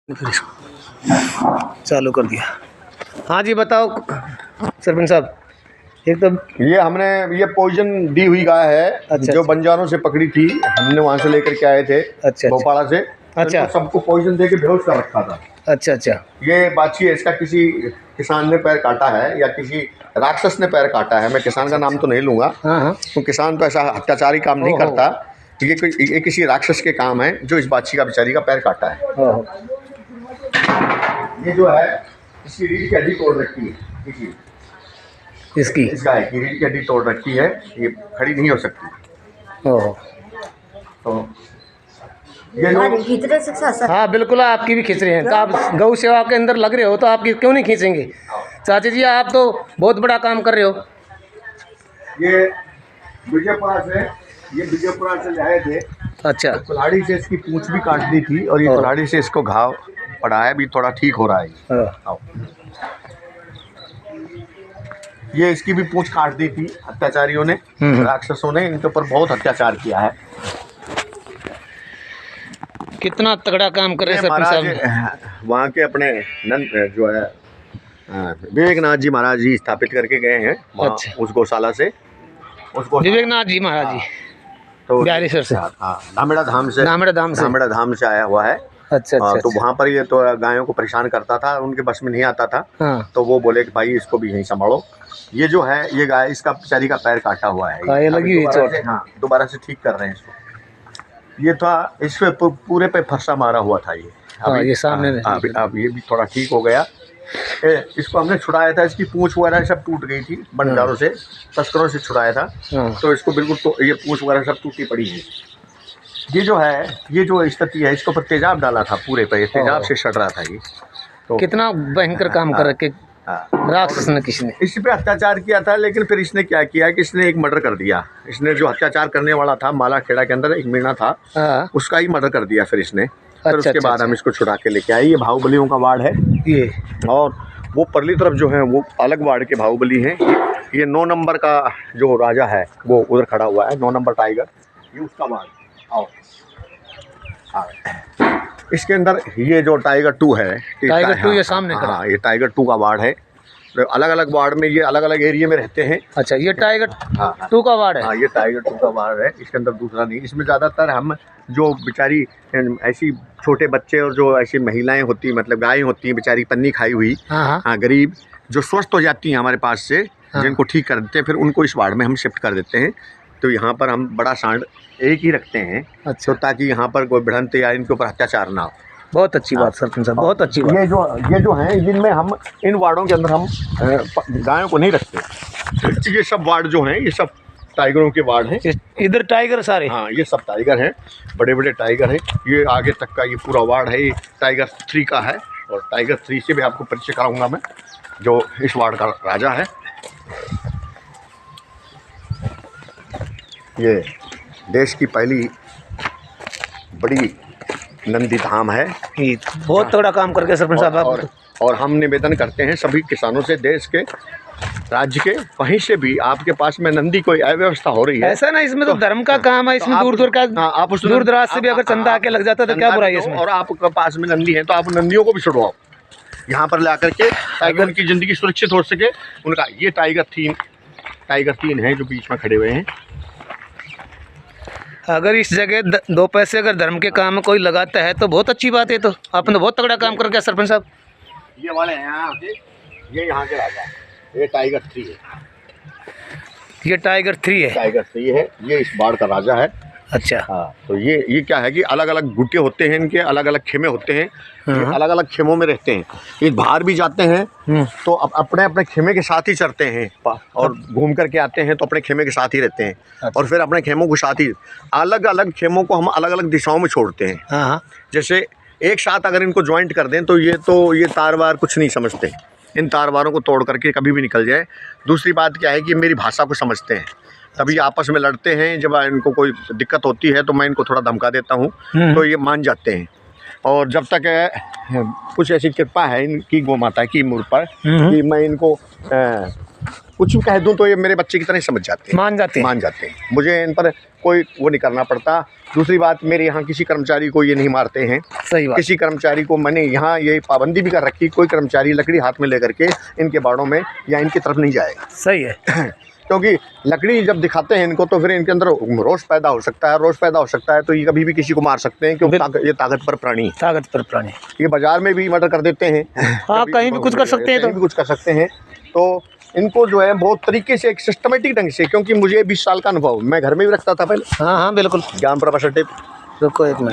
फिर इसको चालू कर दिया। हाँ जी बताओ सरपंच साहब। एक तो ये हमने ये पोजीशन दी हुई गाय है। अच्छा, जो बंजारों से पकड़ी थी, हमने वहाँ से लेकर के आए थे। अच्छा भोपाला से। अच्छा सबको पोजीशन दे के बेहोश कर रखा था। अच्छा अच्छा। ये बाछी है, इसका किसी किसान ने पैर काटा है या किसी राक्षस ने पैर काटा है। मैं किसान का नाम तो नहीं लूँगा, हाँ हाँ। तो किसान तो ऐसा अत्याचारी काम नहीं करता। ये किसी राक्षस के काम है जो इस बाछी का बेचारी का पैर काटा है। ये जो है इसकी रीढ़ की हड्डी तोड़ रखी है। इसकी इस गाय की रीढ़ की हड्डी तोड़ रखी है, ये खड़ी नहीं हो सकती। ओहो। तो ये जो हाँ बिल्कुल आपकी भी खींच रहे हैं। तो आप गौ सेवा के अंदर लग रहे हो तो आपकी क्यों नहीं खींचेंगे चाचा जी? आप तो बहुत बड़ा काम कर रहे हो। ये विजयपुरा से ले आए थे। अच्छा। कुल्हाड़ी से इसकी पूंछ भी काट दी थी और ये कुल्हाड़ी से इसको घाव पड़ा है, अभी थोड़ा ठीक हो रहा है। आओ। ये इसकी भी पूंछ काट दी थी अत्याचारियों ने, राक्षसों ने इनके ऊपर बहुत अत्याचार किया है। कितना तगड़ा काम कर रहे हैं सरपंच साहब। वहाँ के अपने नंद जो है विवेकनाथ जी महाराज जी स्थापित करके गए हैं। अच्छा। उस गौशाला से उसको विवेकनाथ जी महाराज जी तो बिहारीसर से, धामेड़ा धाम से आया हुआ है। अच्छा अच्छा। तो वहाँ पर ये तो गायों को परेशान करता था, उनके बस में नहीं आता था। हाँ। तो वो बोले कि भाई इसको भी यहीं संभालो। ये जो है ये गाय, इसका बेचारी का पैर काटा हुआ है। ये लगी हुई चोट। हाँ, दोबारा से ठीक कर रहे हैं इसको। ये था इस पे पूरे पे फरसा मारा हुआ था ये। हाँ, ये सामने अब ये भी थोड़ा ठीक हो गया। इसको हमने छुड़ाया था, इसकी पूंछ वगैरह सब टूट गई थी, बंजारों से तस्करों से छुड़ाया था। तो इसको बिल्कुल तो ये पूंछ वगैरह सब टूटी पड़ी है। ये जो है ये जो स्थिति है, इसको ऊपर तेजाब डाला था पूरे पे, तेजाब से सड़ रहा था ये। तो कितना भयंकर काम कर रखे राक्षस ने, किसने इस पे अत्याचार किया था। लेकिन फिर इसने क्या किया कि इसने एक मर्डर कर दिया। इसने जो अत्याचार करने वाला था, माला खेड़ा के अंदर एक मीणा था, उसका ही मर्डर कर दिया फिर इसने। फिर उसके बाद हम इसको छुड़ा के लेके आए। ये बाहुबलियों का वार्ड है ये, और वो परली तरफ जो है वो अलग वार्ड के बाहुबली हैं। ये 9 नंबर का जो राजा है वो उधर खड़ा हुआ है, 9 नंबर टाइगर, ये उसका वार्ड। आओ इसके अंदर ये जो टाइगर 2 है, टाइगर 2 ये सामने खड़ा। हाँ, ये टाइगर 2 का वार्ड है। अलग अलग वार्ड में ये अलग अलग एरिया में रहते हैं। अच्छा, ये टाइगर 2 का वार्ड है। हाँ, ये टाइगर 2 का वार्ड है। इसके अंदर दूसरा नहीं। इसमें ज़्यादातर हम जो बेचारी ऐसी छोटे बच्चे और जो ऐसी महिलाएं होती, मतलब गायें होती हैं बेचारी पन्नी खाई हुई, हाँ, गरीब जो स्वस्थ हो जाती हैं हमारे पास से, जिनको ठीक कर देते हैं, फिर उनको इस वार्ड में हम शिफ्ट कर देते हैं। तो यहाँ पर हम बड़ा सांड एक ही रखते हैं। अच्छा। तो ताकि यहाँ पर कोई भिड़ंत या इनके ऊपर अत्याचार ना हो। बहुत अच्छी बात सरपंच साहब, बहुत अच्छी बात। ये जो हैं जिनमें हम इन वार्डों के अंदर हम गायों को नहीं रखते। ये सब वार्ड जो हैं ये सब टाइगरों के वार्ड हैं। इधर टाइगर सारे, हाँ, ये सब टाइगर हैं, बड़े बड़े टाइगर हैं। ये आगे तक का ये पूरा वार्ड है, ये टाइगर 3 का है। और टाइगर 3 से भी आपको परिचय कराऊंगा मैं, जो इस वार्ड का राजा है। ये देश की पहली बड़ी नंदी धाम है। बहुत तगड़ा काम करके सरपंच साहब। और हम निवेदन करते हैं सभी किसानों से, देश के, राज्य के, कहीं से भी आपके पास में नंदी कोई अव्यवस्था हो रही है, ऐसा ना, इसमें तो धर्म का काम है, इसमें दूर दूर का, आप दूर दराज से भी अगर चंदा आके लग जाता तो क्या बुराई है इसमें। और आपके पास में नंदी है तो आप नंदियों को भी छुड़वाओ यहाँ पर ला करके, ताकि उनकी ज़िंदगी सुरक्षित हो सके उनका। ये टाइगर 3 है जो बीच में खड़े हुए हैं। अगर इस जगह 2 पैसे अगर धर्म के काम में कोई लगाता है तो बहुत अच्छी बात है। तो आपने बहुत तगड़ा काम कर क्या सरपंच साहब। ये वाले हैं यहाँ के, ये यहाँ के राजा, ये टाइगर 3 है। ये टाइगर 3 है। टाइगर 3 है, ये इस बाढ़ का राजा है। अच्छा। हाँ, तो ये क्या है कि अलग अलग गुट्टे होते हैं, इनके अलग अलग खेमे होते हैं। अलग अलग खेमों में रहते हैं। ये बाहर भी जाते हैं तो अपने अपने खेमे के साथ ही चरते हैं, और घूम करके आते हैं तो अपने खेमे के साथ ही रहते हैं। अच्छा। और फिर अपने खेमों के साथ ही, अलग अलग खेमों को हम अलग अलग दिशाओं में छोड़ते हैं। हाँ। जैसे एक साथ अगर इनको ज्वाइंट कर दें तो ये तार वार कुछ नहीं समझते, इन तार वारों को तोड़ करके कभी भी निकल जाए। दूसरी बात क्या है कि मेरी भाषा को समझते हैं, तभी आपस में लड़ते हैं। जब इनको कोई दिक्कत होती है तो मैं इनको थोड़ा धमका देता हूँ तो ये मान जाते हैं। और जब तक कुछ ऐसी कृपा है इनकी गौ माता की मुझ पर कि मैं इनको कुछ भी कह दूं तो ये मेरे बच्चे की तरह ही समझ जाते हैं, मान जाते हैं। मान जाते हैं। मुझे इन पर कोई वो नहीं करना पड़ता। दूसरी बात, मेरे यहाँ किसी कर्मचारी को ये नहीं मारते हैं। सही बात। किसी कर्मचारी को मैंने यहाँ ये पाबंदी भी कर रखी, कोई कर्मचारी लकड़ी हाथ में लेकर के इनके बाड़ों में या इनकी तरफ नहीं जाएगा। सही है। क्योंकि लकड़ी जब दिखाते हैं इनको तो फिर इनके अंदर रोष पैदा हो सकता है। रोष पैदा हो सकता है तो ये कभी भी किसी को मार सकते हैं, क्योंकि ये ताकतवर प्राणी है। ताकतवर प्राणी। ये बाजार में भी मर्डर कर देते हैं। हाँ, कहीं भी कुछ कर सकते हैं, कहीं भी कुछ कर सकते हैं। तो इनको जो है बहुत तरीके से, एक सिस्टमेटिक ढंग से, क्योंकि मुझे 20 साल का अनुभव, मैं घर में भी रखता था पहले। हाँ हाँ बिल्कुल। ज्ञान प्रभा सर्टिफिकेट। रुको एक मिनट।